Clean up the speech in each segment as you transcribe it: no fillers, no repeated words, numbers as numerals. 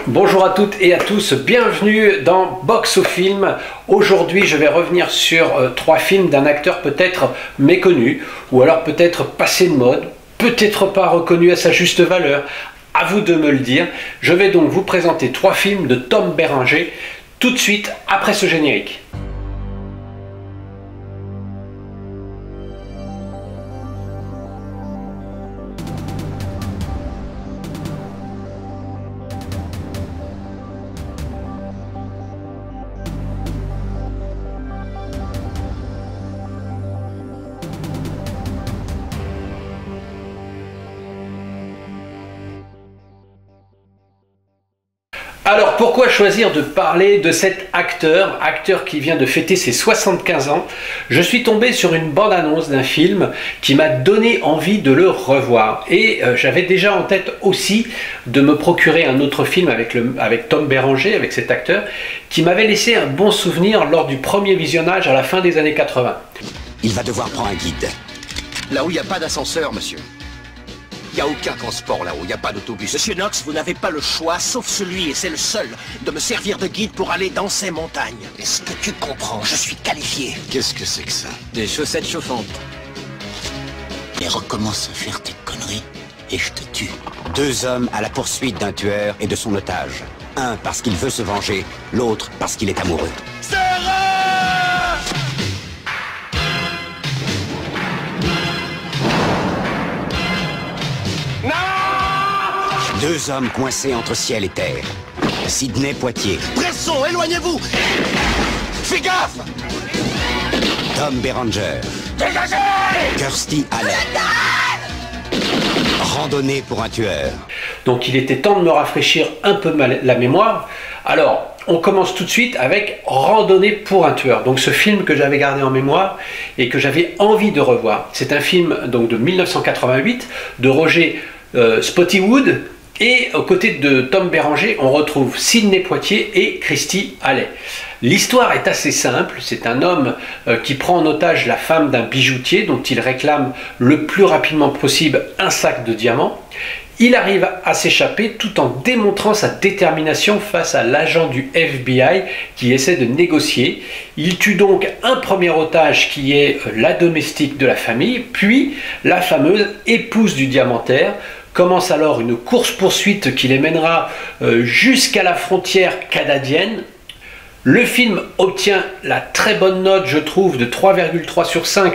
Bonjour à toutes et à tous, bienvenue dans Box au film. Aujourd'hui je vais revenir sur trois films d'un acteur peut-être méconnu ou alors peut-être passé de mode, peut-être pas reconnu à sa juste valeur. À vous de me le dire. Je vais donc vous présenter trois films de Tom Berenger tout de suite après ce générique. Alors pourquoi choisir de parler de cet acteur qui vient de fêter ses 75 ans? Je suis tombé sur une bande-annonce d'un film qui m'a donné envie de le revoir. Et j'avais déjà en tête aussi de me procurer un autre film avec Tom Berenger, avec cet acteur, qui m'avait laissé un bon souvenir lors du premier visionnage à la fin des années 80. Il va devoir prendre un guide. Là où il n'y a pas d'ascenseur, monsieur. Il n'y a aucun transport là-haut, il n'y a pas d'autobus. Monsieur Knox, vous n'avez pas le choix, sauf celui, et c'est le seul, de me servir de guide pour aller dans ces montagnes. Est-ce que tu comprends? Je suis qualifié. Qu'est-ce que c'est que ça? Des chaussettes chauffantes. Et recommence à faire tes conneries, et je te tue. Deux hommes à la poursuite d'un tueur et de son otage. Un parce qu'il veut se venger, l'autre parce qu'il est amoureux. Deux hommes coincés entre ciel et terre. Sidney Poitier. Bresson, éloignez-vous! Fais gaffe! Tom Berenger. Dégagez! Kirstie Alley. Randonnée pour un tueur. Donc il était temps de me rafraîchir un peu la mémoire. Alors, on commence tout de suite avec Randonnée pour un tueur. Donc ce film que j'avais gardé en mémoire et que j'avais envie de revoir. C'est un film donc, de 1988 de Roger Spottiswoode. Et aux côtés de Tom Berenger, on retrouve Sidney Poitier et Kirstie Alley. L'histoire est assez simple, c'est un homme qui prend en otage la femme d'un bijoutier dont il réclame le plus rapidement possible un sac de diamants. Il arrive à s'échapper tout en démontrant sa détermination face à l'agent du FBI qui essaie de négocier. Il tue donc un premier otage qui est la domestique de la famille, puis la fameuse épouse du diamantaire. Commence alors une course-poursuite qui les mènera jusqu'à la frontière canadienne. Le film obtient la très bonne note, je trouve, de 3,3 sur 5,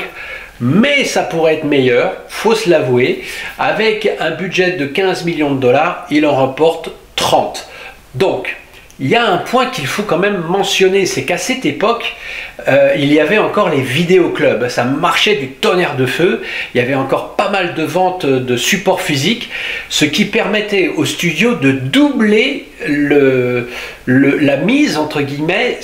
mais ça pourrait être meilleur, faut se l'avouer. Avec un budget de 15 millions de dollars, il en remporte 30. Donc, il y a un point qu'il faut quand même mentionner, c'est qu'à cette époque, il y avait encore les vidéoclubs. Ça marchait du tonnerre de feu. Il y avait encore pas mal de ventes de supports physiques, ce qui permettait au studio de doubler la mise, entre guillemets,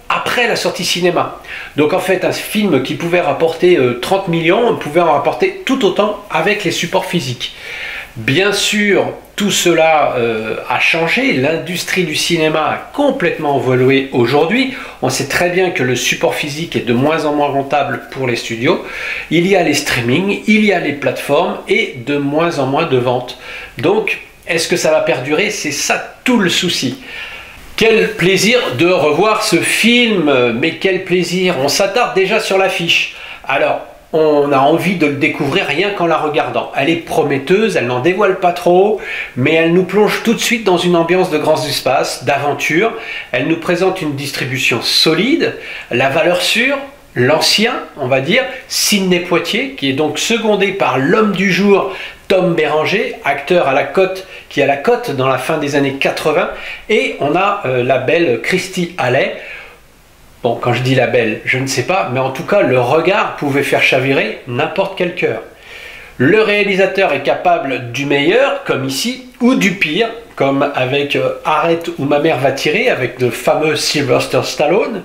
après la sortie cinéma. Donc en fait, un film qui pouvait rapporter 30 millions, pouvait en rapporter tout autant avec les supports physiques. Bien sûr, tout cela a changé, l'industrie du cinéma a complètement évolué aujourd'hui. On sait très bien que le support physique est de moins en moins rentable pour les studios. Il y a les streamings, il y a les plateformes et de moins en moins de ventes. Donc, est-ce que ça va perdurer? C'est ça tout le souci. Quel plaisir de revoir ce film, mais quel plaisir! On s'attarde déjà sur l'affiche. Alors, on a envie de le découvrir rien qu'en la regardant. Elle est prometteuse, elle n'en dévoile pas trop, mais elle nous plonge tout de suite dans une ambiance de grands espaces, d'aventure. Elle nous présente une distribution solide, la valeur sûre, l'ancien, on va dire, Sidney Poitier, qui est donc secondé par l'homme du jour, Tom Berenger, acteur qui a la cote dans la fin des années 80, et on a la belle Kirstie Alley. Bon, quand je dis la belle, je ne sais pas, mais en tout cas, le regard pouvait faire chavirer n'importe quel cœur. Le réalisateur est capable du meilleur, comme ici, ou du pire, comme avec Arrête ou ma mère va tirer, avec le fameux Sylvester Stallone.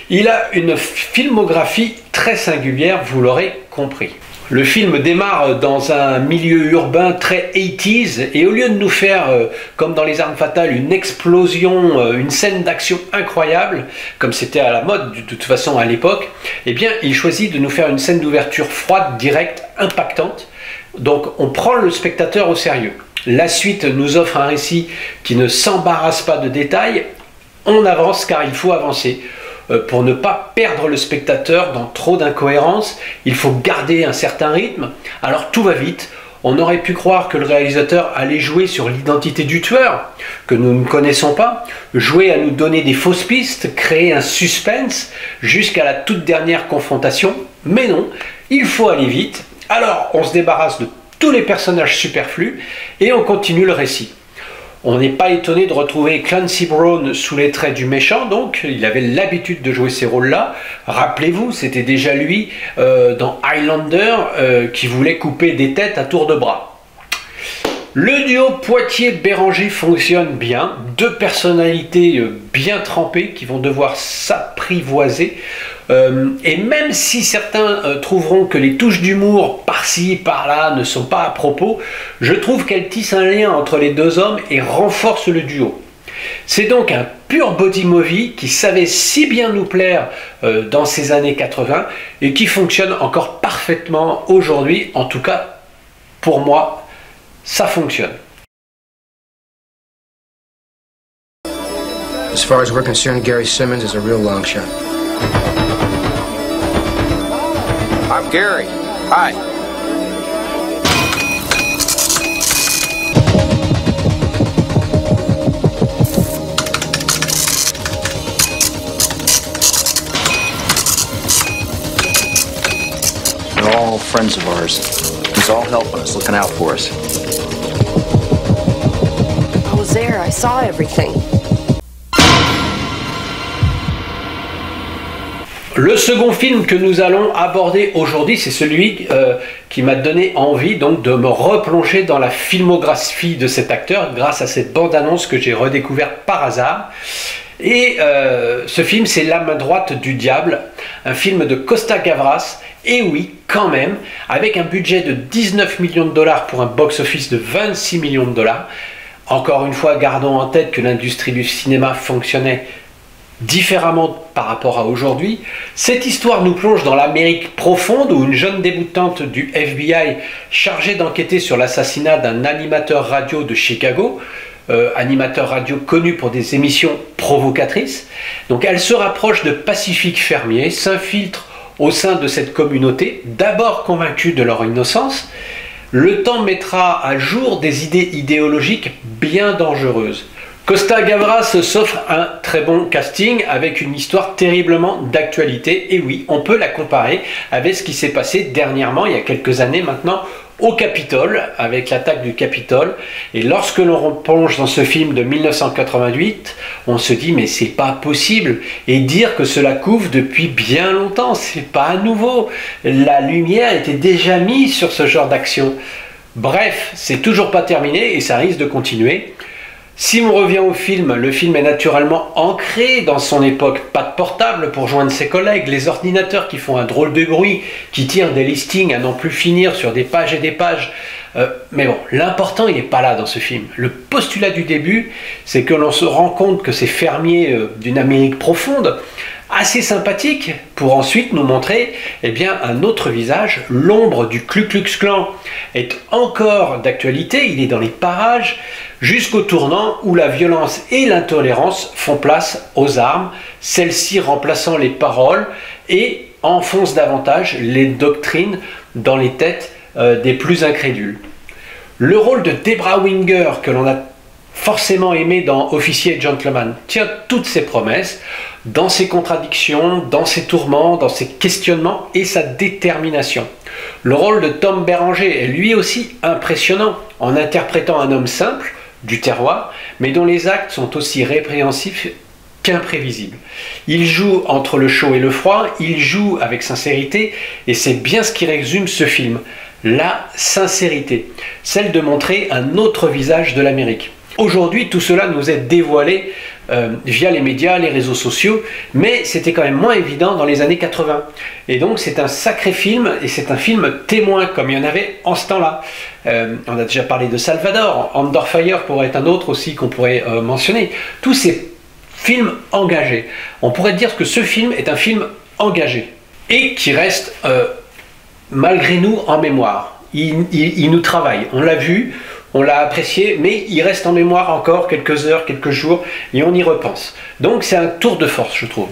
Il a une filmographie très singulière, vous l'aurez compris. Le film démarre dans un milieu urbain très 80s et au lieu de nous faire, comme dans Les Armes Fatales, une explosion, une scène d'action incroyable, comme c'était à la mode de toute façon à l'époque, eh bien il choisit de nous faire une scène d'ouverture froide, directe, impactante. Donc on prend le spectateur au sérieux. La suite nous offre un récit qui ne s'embarrasse pas de détails. On avance car il faut avancer. Pour ne pas perdre le spectateur dans trop d'incohérences, il faut garder un certain rythme. Alors tout va vite. On aurait pu croire que le réalisateur allait jouer sur l'identité du tueur, que nous ne connaissons pas, jouer à nous donner des fausses pistes, créer un suspense jusqu'à la toute dernière confrontation. Mais non, il faut aller vite. Alors on se débarrasse de tous les personnages superflus et on continue le récit. On n'est pas étonné de retrouver Clancy Brown sous les traits du méchant, donc il avait l'habitude de jouer ces rôles-là. Rappelez-vous, c'était déjà lui dans Highlander qui voulait couper des têtes à tour de bras. Le duo Poitiers-Béranger fonctionne bien, deux personnalités bien trempées qui vont devoir s'apprivoiser. Et même si certains trouveront que les touches d'humour par-ci, par-là ne sont pas à propos, je trouve qu'elles tissent un lien entre les deux hommes et renforcent le duo. C'est donc un pur body movie qui savait si bien nous plaire dans ces années 80 et qui fonctionne encore parfaitement aujourd'hui. En tout cas, pour moi, ça fonctionne. As far as we're concerned, Gary Simmons is a real long shot. I'm Gary. Hi. They're all friends of ours. He's all helping us, looking out for us. I was there. I saw everything. Le second film que nous allons aborder aujourd'hui, c'est celui qui m'a donné envie donc de me replonger dans la filmographie de cet acteur grâce à cette bande-annonce que j'ai redécouverte par hasard. Et ce film, c'est La main droite du diable, un film de Costa Gavras, et oui, quand même, avec un budget de 19 millions de dollars pour un box-office de 26 millions de dollars. Encore une fois, gardons en tête que l'industrie du cinéma fonctionnait différemment par rapport à aujourd'hui. Cette histoire nous plonge dans l'Amérique profonde où une jeune débutante du FBI chargée d'enquêter sur l'assassinat d'un animateur radio de Chicago, animateur radio connu pour des émissions provocatrices. Donc elle se rapproche de pacifiques fermiers, s'infiltre au sein de cette communauté, d'abord convaincue de leur innocence. Le temps mettra à jour des idées idéologiques bien dangereuses. Costa Gavras s'offre un très bon casting avec une histoire terriblement d'actualité. Et oui, on peut la comparer avec ce qui s'est passé dernièrement, il y a quelques années maintenant, au Capitole, avec l'attaque du Capitole. Et lorsque l'on replonge dans ce film de 1988, on se dit mais c'est pas possible. Et dire que cela couvre depuis bien longtemps, c'est pas nouveau. La lumière était déjà mise sur ce genre d'action. Bref, c'est toujours pas terminé et ça risque de continuer. Si on revient au film, le film est naturellement ancré dans son époque. Pas de portable pour joindre ses collègues, les ordinateurs qui font un drôle de bruit, qui tirent des listings à n'en plus finir sur des pages et des pages. Mais bon, l'important il n'est pas là dans ce film. Le postulat du début, c'est que l'on se rend compte que ces fermiers d'une Amérique profonde, assez sympathiques, pour ensuite nous montrer bien, un autre visage. L'ombre du Ku Klux Klan est encore d'actualité, il est dans les parages, jusqu'au tournant où la violence et l'intolérance font place aux armes, celles-ci remplaçant les paroles et enfoncent davantage les doctrines dans les têtes des plus incrédules. Le rôle de Debra Winger, que l'on a forcément aimé dans Officier et Gentleman, tient toutes ses promesses, dans ses contradictions, dans ses tourments, dans ses questionnements et sa détermination. Le rôle de Tom Béranger est lui aussi impressionnant en interprétant un homme simple, du terroir, mais dont les actes sont aussi répréhensifs qu'imprévisibles. Il joue entre le chaud et le froid, il joue avec sincérité, et c'est bien ce qui résume ce film, la sincérité, celle de montrer un autre visage de l'Amérique. Aujourd'hui, tout cela nous est dévoilé via les médias, les réseaux sociaux, mais c'était quand même moins évident dans les années 80. Et donc c'est un sacré film, et c'est un film témoin, comme il y en avait en ce temps-là. On a déjà parlé de Salvador, Under Fire pourrait être un autre aussi qu'on pourrait mentionner. Tous ces films engagés. On pourrait dire que ce film est un film engagé, et qui reste, malgré nous, en mémoire. Il nous travaille, on l'a vu. on l'a apprécié, mais il reste en mémoire encore quelques heures, quelques jours, et on y repense. Donc c'est un tour de force, je trouve.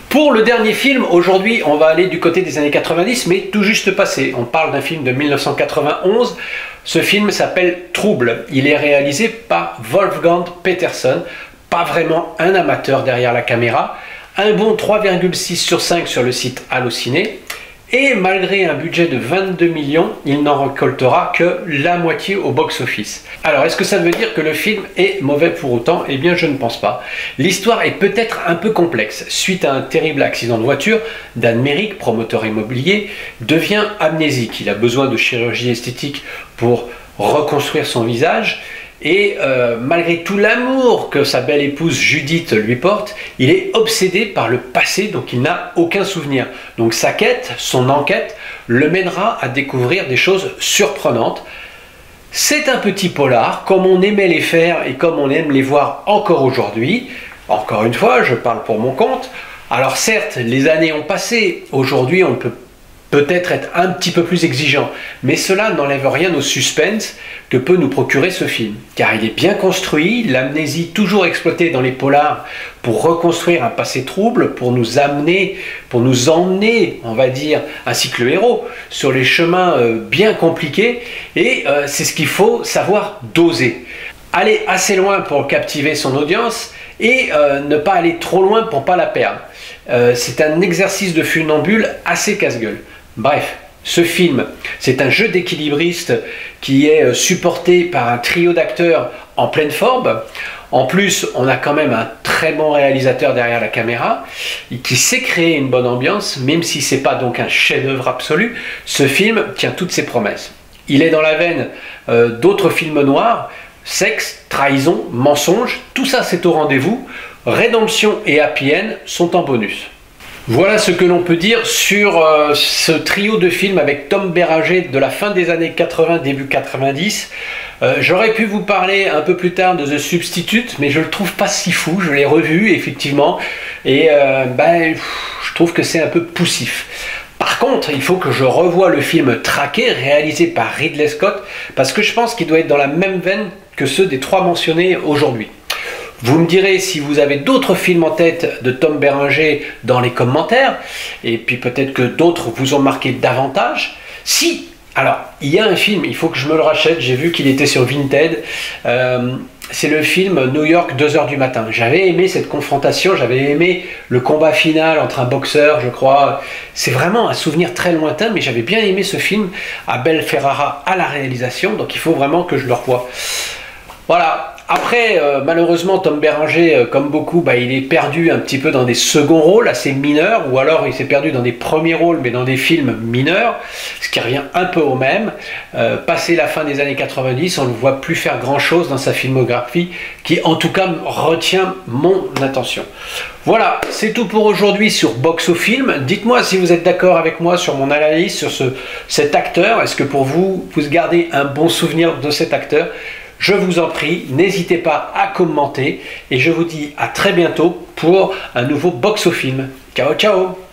Pour le dernier film, aujourd'hui, on va aller du côté des années 90, mais tout juste passé. On parle d'un film de 1991. Ce film s'appelle Trouble. Il est réalisé par Wolfgang Petersen, pas vraiment un amateur derrière la caméra. Un bon 3,6 sur 5 sur le site Allociné. Et malgré un budget de 22 millions, il n'en récoltera que la moitié au box-office. Alors, est-ce que ça veut dire que le film est mauvais pour autant? Eh bien, je ne pense pas. L'histoire est peut-être un peu complexe. Suite à un terrible accident de voiture, Dan Merrick, promoteur immobilier, devient amnésique. Il a besoin de chirurgie esthétique pour reconstruire son visage. Et malgré tout l'amour que sa belle épouse Judith lui porte, il est obsédé par le passé dont il n'a aucun souvenir. Donc sa quête, son enquête, le mènera à découvrir des choses surprenantes. C'est un petit polar, comme on aimait les faire et comme on aime les voir encore aujourd'hui. Encore une fois, je parle pour mon compte. Alors certes, les années ont passé. Aujourd'hui, on peut peut-être être un petit peu plus exigeant, mais cela n'enlève rien au suspense que peut nous procurer ce film, car il est bien construit, l'amnésie toujours exploitée dans les polars pour reconstruire un passé trouble, pour nous emmener, on va dire, ainsi que le héros, sur les chemins bien compliqués, et c'est ce qu'il faut savoir doser. Aller assez loin pour captiver son audience, et ne pas aller trop loin pour pas la perdre. C'est un exercice de funambule assez casse-gueule. Bref, ce film, c'est un jeu d'équilibriste qui est supporté par un trio d'acteurs en pleine forme. En plus, on a quand même un très bon réalisateur derrière la caméra qui sait créer une bonne ambiance, même si c'est pas donc un chef-d'œuvre absolu. Ce film tient toutes ses promesses. Il est dans la veine d'autres films noirs, sexe, trahison, mensonge, tout ça c'est au rendez-vous. Rédemption et Happy End sont en bonus. Voilà ce que l'on peut dire sur ce trio de films avec Tom Berenger de la fin des années 80, début 90. J'aurais pu vous parler un peu plus tard de The Substitute, mais je le trouve pas si fou. Je l'ai revu effectivement et je trouve que c'est un peu poussif. Par contre, il faut que je revoie le film Traqué, réalisé par Ridley Scott, parce que je pense qu'il doit être dans la même veine que ceux des trois mentionnés aujourd'hui. Vous me direz si vous avez d'autres films en tête de Tom Berenger dans les commentaires, et puis peut-être que d'autres vous ont marqué davantage. Si, alors, il y a un film, il faut que je me le rachète, j'ai vu qu'il était sur Vinted, c'est le film New York 2h du matin. J'avais aimé cette confrontation, j'avais aimé le combat final entre un boxeur, je crois. C'est vraiment un souvenir très lointain, mais j'avais bien aimé ce film. Abel Ferrara à la réalisation, donc il faut vraiment que je le revoie. Voilà. Après, malheureusement, Tom Berenger, comme beaucoup, il est perdu un petit peu dans des seconds rôles assez mineurs, ou alors il s'est perdu dans des premiers rôles, mais dans des films mineurs, ce qui revient un peu au même. Passé la fin des années 90, on ne le voit plus faire grand-chose dans sa filmographie, qui en tout cas retient mon attention. Voilà, c'est tout pour aujourd'hui sur Box au Film. Dites-moi si vous êtes d'accord avec moi sur mon analyse, sur cet acteur. Est-ce que pour vous, vous gardez un bon souvenir de cet acteur ? Je vous en prie, n'hésitez pas à commenter et je vous dis à très bientôt pour un nouveau Box au Film. Ciao, ciao!